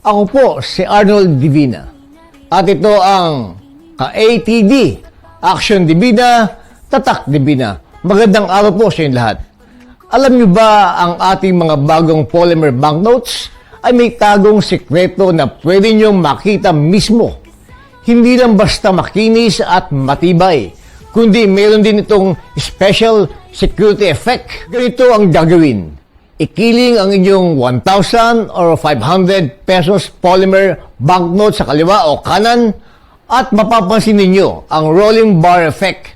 Ako po si Arnold Divina at ito ang ka-ATD, Action Divina, Tatak Divina. Magandang araw po sa inyong lahat. Alam niyo ba ang ating mga bagong polymer banknotes ay may tagong sekreto na pwede niyong makita mismo. Hindi lang basta makinis at matibay, kundi meron din itong special security effect. Ganito ang gagawin. Ikiling ang inyong 1,000 or 500 pesos polymer banknote sa kaliwa o kanan at mapapansin ninyo ang rolling bar effect.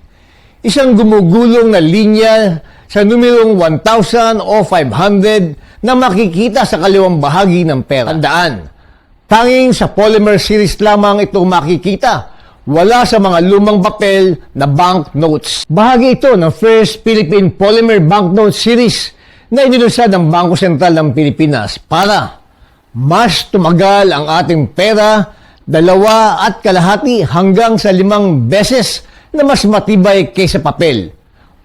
Isang gumugulong na linya sa numerong 1,000 o 500 na makikita sa kaliwang bahagi ng pera. Tandaan, tanging sa polymer series lamang ito makikita. Wala sa mga lumang papel na banknotes. Bahagi ito ng First Philippine Polymer Banknote Series na inilunsad ng Bangko Sentral ng Pilipinas para mas tumagal ang ating pera 2.5 hanggang sa 5 beses na mas matibay kaysa papel,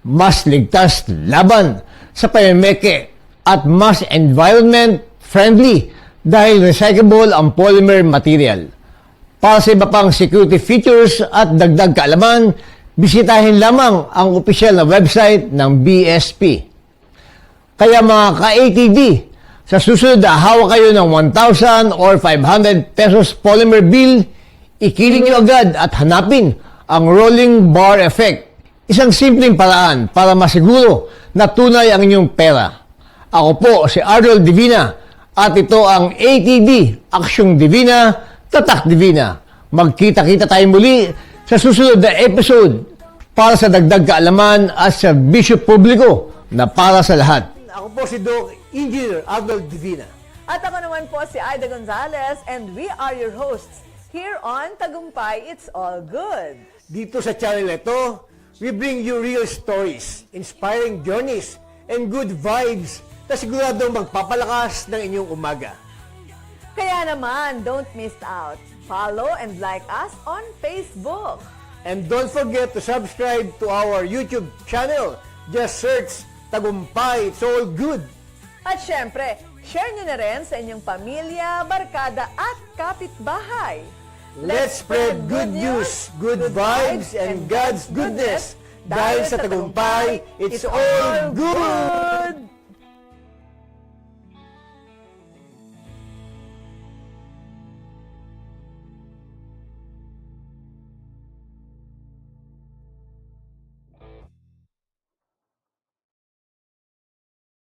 mas ligtas laban sa pamimeke at mas environment friendly dahil recyclable ang polymer material. Para sa iba pang security features at dagdag kaalaman, bisitahin lamang ang opisyal na website ng BSP. Kaya mga ka-ATD, sa susunod na hawak kayo ng 1,000 or 500 pesos polymer bill, ikiling nyo agad at hanapin ang rolling bar effect. Isang simpleng paraan para masiguro na tunay ang inyong pera. Ako po si Arnold Divina at ito ang ATD, Action Divina, Tatak Divina. Magkita-kita tayo muli sa susunod na episode para sa dagdag kaalaman at serbisyo publiko na para sa lahat. Ako po si Doc Engineer Arnold Divina. At ako naman po si Aida Gonzalez and we are your hosts here on Tagumpay It's All Good. Dito sa channel ito, we bring you real stories, inspiring journeys, and good vibes na siguradong magpapalakas ng inyong umaga. Kaya naman, don't miss out. Follow and like us on Facebook. And don't forget to subscribe to our YouTube channel. Just search Tagumpay It's All Good. At syempre, share nyo na rin sa inyong pamilya, barkada at kapitbahay. Let's spread good news, good vibes, and God's goodness. Dahil sa Tagumpay, it's all good!